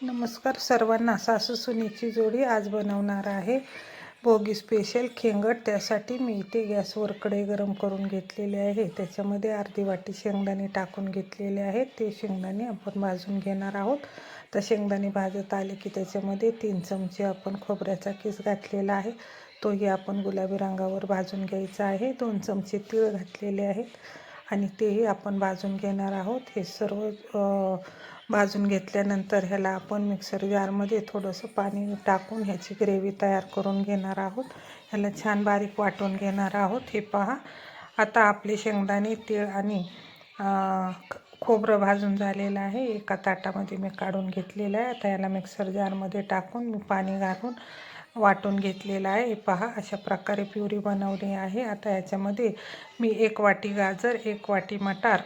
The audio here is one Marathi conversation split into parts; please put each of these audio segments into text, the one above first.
नमस्कार सर्वांना. सासू सुनेची जोडी आज बनवणार आहे भोगी स्पेशल खेंगट. त्यासाठी मी इथे गॅसवर कढई गरम करून घेतलेले आहे. त्याच्यामध्ये अर्धी वाटी शेंगदाणे टाकून घेतलेले आहेत. ते शेंगदाणे आपण भाजून घेणार आहोत. तर शेंगदाणे भाजत आले की त्याच्यामध्ये 3 चमचे आपण खोबऱ्याचा किस घातलेला आहे, तोही आपण गुलाबी रंगावर भाजून घ्यायचा आहे. 2 चमचे तीळ घातलेले आहेत आणि तेही आपण भाजून घेणार आहोत. हे सर्व भाजून घेतल्यानंतर ह्याला आपण मिक्सर जारमध्ये थोडंसं पाणी टाकून ह्याची ग्रेव्ही तयार करून घेणार आहोत. ह्याला छान बारीक वाटून घेणार आहोत. हे पहा, आता आपले शेंगदाणे, तीळ आणि खोबरं भाजून झालेलं आहे. एका ताटामध्ये मी काढून घेतलेलं आहे. आता याला मिक्सर जारमध्ये टाकून मी पाणी घालून वाटून घेतलेलं आहे. हे पहा, अशा प्रकारे प्युरी बनवली आहे. आता याच्यामध्ये मी 1 वाटी गाजर, 1 वाटी मटार,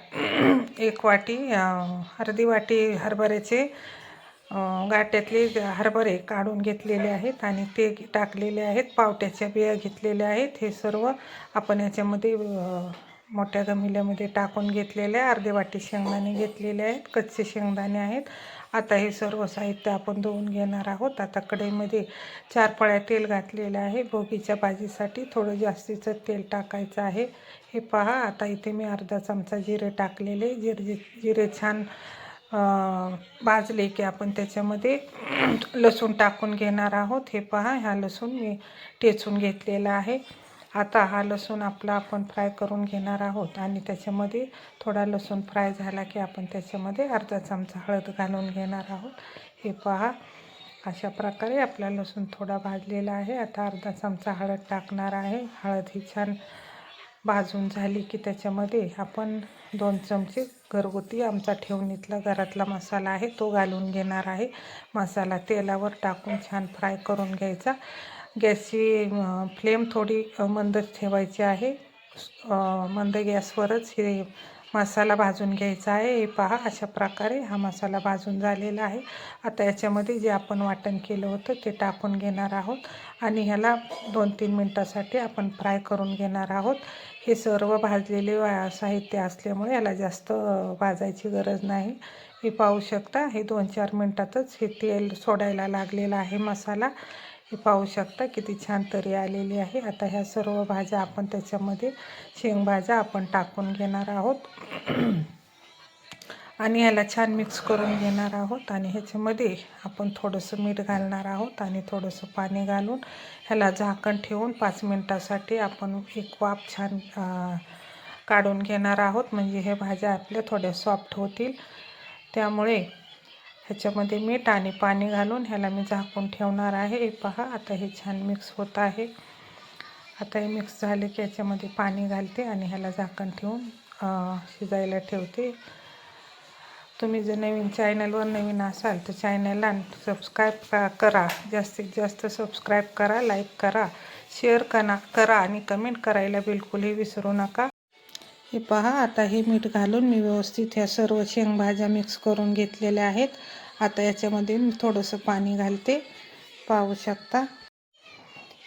1 वाटी अर्धी वाटी हरभऱ्याचे गाट्यातले हरभरे काढून घेतलेले आहेत आणि ते टाकलेले आहेत. पावट्याच्या बिया घेतलेल्या आहेत. हे सर्व आपण याच्यामध्ये मोठ्या गमिल्यामध्ये टाकून घेतलेले आहे. अर्धी वाटी शेंगदाणे घेतलेले आहेत, कच्चे शेंगदाणे आहेत. आता हे सर्व साहित्य आपण धुवून घेणार आहोत. आता कढईमध्ये 4 पळ्या तेल घातलेलं आहे. भोगीच्या भाजीसाठी थोडं जास्तीचं तेल टाकायचं आहे. हे पहा, आता इथे मी अर्धा चमचा जिरे टाकलेले. जिरे छान भाजले की आपण त्याच्यामध्ये लसूण टाकून घेणार आहोत. हे पहा, हा लसूण मी ठेचून घेतलेला आहे. आता हा लसूण आपला आपण फ्राय करून घेणार आहोत आणि त्याच्यामध्ये थोडा लसूण फ्राय झाला की आपण त्याच्यामध्ये अर्धा चमचा हळद घालून घेणार आहोत. हे पहा, अशा प्रकारे आपला लसूण थोडा भाजलेला आहे. आता अर्धा चमचा हळद टाकणार आहे. हळद ही छान भाजून झाली की त्याच्यामध्ये आपण 2 चमचे घरगुती आमचा ठेवणीतला घरातला मसाला आहे तो घालून घेणार आहे. मसाला तेलावर टाकून छान फ्राय करून घ्यायचा. गॅसची फ्लेम थोडी मंदच ठेवायची आहे. मंद गॅसवरच हे मसाला भाजून घ्यायचा आहे. हे पहा, अशा प्रकारे हा मसाला भाजून झालेला आहे. आता याच्यामध्ये जे आपण वाटण केलं होतं ते टाकून घेणार आहोत आणि ह्याला 2-3 मिनटासाठी आपण फ्राय करून घेणार आहोत. हे सर्व भाजलेले साहित्य असल्यामुळे याला जास्त भाजायची गरज नाही. हे पाहू शकता, हे 2-4 मिनटातच हे तेल सोडायला लागलेला आहे मसाला. हे पाहू शकता किती छान तरी आलेली आहे. आता ह्या सर्व भाज्या आपण त्याच्यामध्ये शेंगभाज्या आपण टाकून घेणार आहोत आणि ह्याला छान मिक्स करून घेणार आहोत आणि ह्याच्यामध्ये आपण थोडंसं मीठ घालणार आहोत आणि थोडंसं पाणी घालून ह्याला झाकण ठेवून 5 मिनटासाठी आपण एक वाफ छान काढून घेणार आहोत. म्हणजे हे भाज्या आपल्या थोड्या सॉफ्ट होतील. त्यामुळे ह्याच्यामध्ये मीठ आणि पाणी घालून ह्याला मी झाकून ठेवणार आहे. हे पहा, आता हे छान मिक्स होत आहे. आता हे मिक्स झाले की याच्यामध्ये पाणी घालते आणि ह्याला झाकण ठेवून शिजायला ठेवते. तुम्ही जर चॅनलवर नवीन असाल तर चॅनलला सबस्क्राईब करा. जास्तीत जास्त सबस्क्राईब करा, लाईक करा, शेअर करा आणि कमेंट करायला बिलकुलही विसरू नका. हे पहा, आता हे मीठ घालून मी व्यवस्थित ह्या सर्व शेंगभाज्या मिक्स करून घेतलेल्या आहेत. आता याच्यामध्ये मी थोडंसं पाणी घालते, पाहू शकता.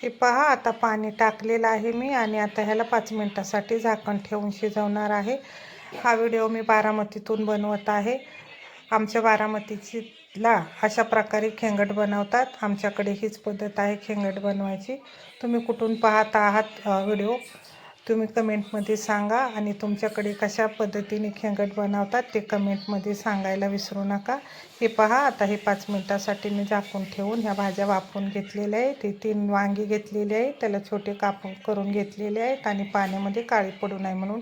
हे पहा, आता पाणी टाकलेलं आहे मी आणि आता ह्याला 5 मिनटासाठी झाकण ठेवून शिजवणार आहे. हा व्हिडिओ मी बारामतीतून बनवत आहे. आमच्या बारामतीला अशा प्रकारे खेंगट बनवतात. आमच्याकडे हीच पद्धत आहे खेंगट बनवायची. तुम्ही कुठून पाहत आहात व्हिडिओ तुम्ही कमेंटमध्ये सांगा आणि तुमच्याकडे कशा पद्धतीने खेंगट बनवतात ते कमेंटमध्ये सांगायला विसरू नका. हे पहा, आता हे 5 मिनटासाठी मी झाकून ठेवून ह्या भाज्या वाफवून घेतलेल्या आहेत. ते 3 वांगी घेतलेले आहेत, त्याला छोटे काप करून घेतलेले आहेत आणि पाण्यामध्ये काळी पडू नये म्हणून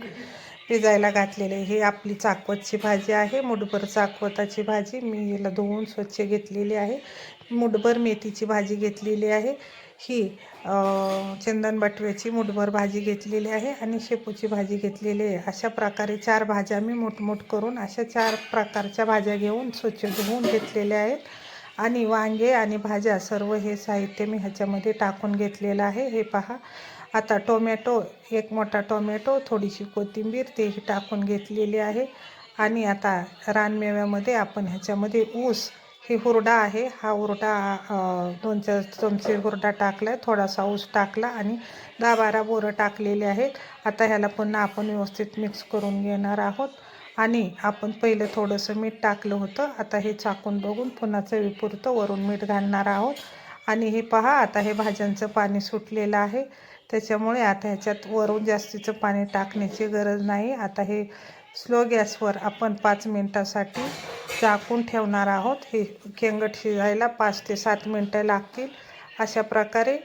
भिजायला घातलेले. ही आपली चाकवतची भाजी आहे, मुठभर चाकवताची भाजी. मी याला धुवून स्वच्छ घेतलेली आहे. मुठभर मेथीची भाजी घेतलेली आहे. ही चंदन बटव्याची मुठभर भाजी घेतलेली आहे आणि शेपूची भाजी घेतलेली आहे. अशा प्रकारे 4 भाज्या मी मोठमोठ करून अशा 4 प्रकारच्या भाज्या घेऊन स्वच्छ धुवून घेतलेल्या आहेत आणि वांगे आणि भाज्या सर्व हे साहित्य मी ह्याच्यामध्ये टाकून घेतलेलं आहे. हे पहा, आता टोमॅटो, 1 मोठा टोमॅटो, थोडीशी कोथिंबीर तेही टाकून घेतलेली आहे आणि आता रानमेव्यामध्ये आपण ह्याच्यामध्ये ऊस, ही हुरडा आहे, हा हुरडा 2-4 चमचे हुरडा टाकला आहे, थोडासा ऊस टाकला आणि 10-12 बोरं टाकलेले आहेत. आता ह्याला पुन्हा आपण व्यवस्थित मिक्स करून घेणार आहोत आणि आपण पहिलं थोडंसं मीठ टाकलं होतं. आता हे चाकून बघून पुन्हा चवीपुरतं वरून मीठ घालणार आहोत. आणि हे पहा, आता हे भाज्यांचं पाणी सुटलेलं आहे, त्याच्यामुळे आता ह्याच्यात वरून जास्तीचं पाणी टाकण्याची गरज नाही. आता हे स्लो गॅसवर आपण 5 मिनटासाठी झाकून ठेवणार आहोत. हे खेंगट शिजायला 5 ते 7 मिनटं लागतील. अशा प्रकारे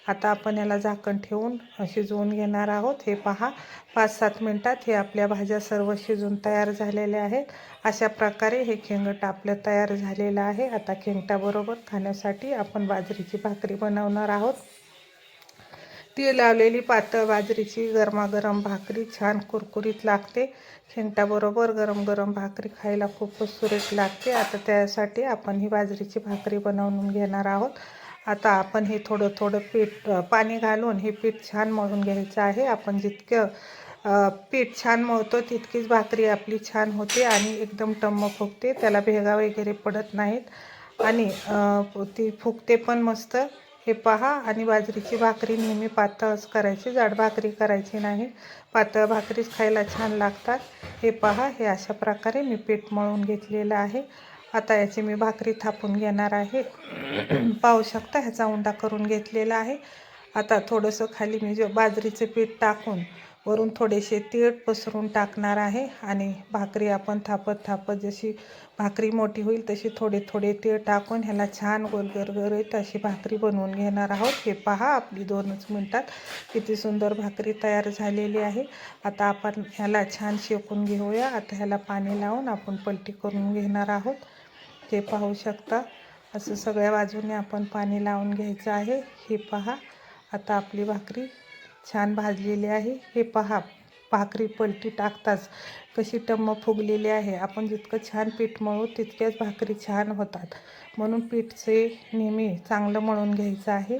आता आपण याला झाकण ठेवून शिजवून घेणार आहोत. हे पहा, 5-7 मिनटात हे आपल्या भाज्या सर्व शिजून तयार झालेल्या आहेत. अशा प्रकारे हे खेंगट आपलं तयार झालेलं आहे. आता खेंगटाबरोबर खाण्यासाठी आपण बाजरीची भाकरी बनवणार आहोत. ती लावलेली पातळ बाजरीची गरमागरम भाकरी छान कुरकुरीत लागते. खेंगटाबरोबर गरम गरम भाकरी खायला खूपच सुरेख लागते. आता त्यासाठी आपण ही बाजरीची भाकरी बनवून घेणार आहोत. आता आपण हे थोडं थोडं पाणी घालून हे पीठ छान मळून घ्यायचं आहे. आपण जितकं पीठ छान मळतो तितकीच भाकरी आपली छान होते आणि एकदम टम्म फुगते. त्याला भेगा वगैरे पडत नाहीत आणि ती फुगते पण मस्त. हे पहा, आणि बाजरीची भाकरी नेहमी पातळच करायची, जाड भाकरी करायची नाही. पातळ भाकरीच खायला छान लागतात. हे पहा, हे अशा प्रकारे मी पीठ मळून घेतलेलं आहे. आता याची मी भाकरी थापून घेणार आहे. पाहू शकता, ह्याचा उंडा करून घेतलेला आहे. आता थोडंसं खाली मी बाजरीचं पीठ टाकून वरून थोडेसे तीळ पसरून टाकणार आहे आणि भाकरी आपण थापत थापत जशी भाकरी मोठी होईल तशी थोडे थोडे तीळ टाकून ह्याला छान गोलगरगरीत अशी भाकरी बनवून घेणार आहोत. हे पहा, आपली 2च मिनटात किती सुंदर भाकरी तयार झालेली आहे. आता आपण ह्याला छान शेकून घेऊया. आता ह्याला पाणी लावून आपण पलटी करून घेणार आहोत. हे पाहू शकता, असं सगळ्या बाजूने आपण पाणी लावून घ्यायचं आहे. हे पहा, आता आपली भाकरी छान भाजलेली आहे. हे पहा, भाकरी पलटी टाकताच कशी टम्म फुगलेली आहे. आपण जितकं छान पीठ मळू तितक्याच भाकरी छान होतात, म्हणून पीठचे नेहमी चांगलं मळून घ्यायचं आहे.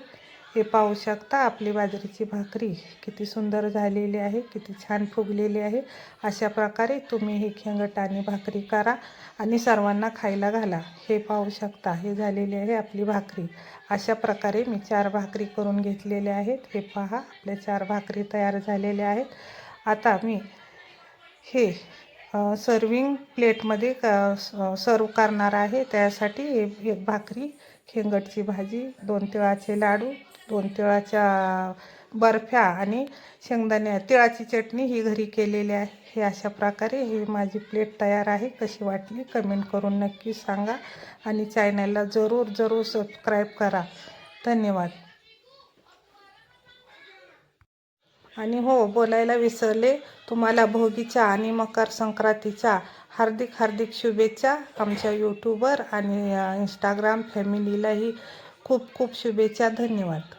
हे पाहू शकता, आपली बाजरीची भाकरी किती सुंदर झालेली आहे, किती छान फुगलेली आहे. अशा प्रकारे तुम्ही हे खेंगट आणि भाकरी करा आणि सर्वांना खायला घाला. हे पाहू शकता, हे झालेली आहे आपली भाकरी. अशा प्रकारे मी 4 भाकरी करून घेतलेल्या आहेत. हे पहा, आपल्या 4 भाकरी तयार झालेल्या आहेत. आता मी हे सर्विंग प्लेटमध्ये सर्व करणार आहे. त्यासाठी एक भाकरी, खेंगटची भाजी, 2 तिळाचे लाडू, 2 तिळाच्या बर्फ्या आणि तिळाची चटणी ही घरी केलेली आहे. हे अशा प्रकारे ही माझी प्लेट तयार आहे. कशी वाटली कमेंट करून नक्की सांगा आणि चॅनलला जरूर सबस्क्राईब करा. धन्यवाद. आणि हो, बोलायला विसरले, तुम्हाला भोगीच्या आणि मकर संक्रांतीच्या हार्दिक शुभेच्छा. आमच्या यूट्यूबवर आणि इंस्टाग्राम फॅमिलीलाही खूप शुभेच्छा. धन्यवाद.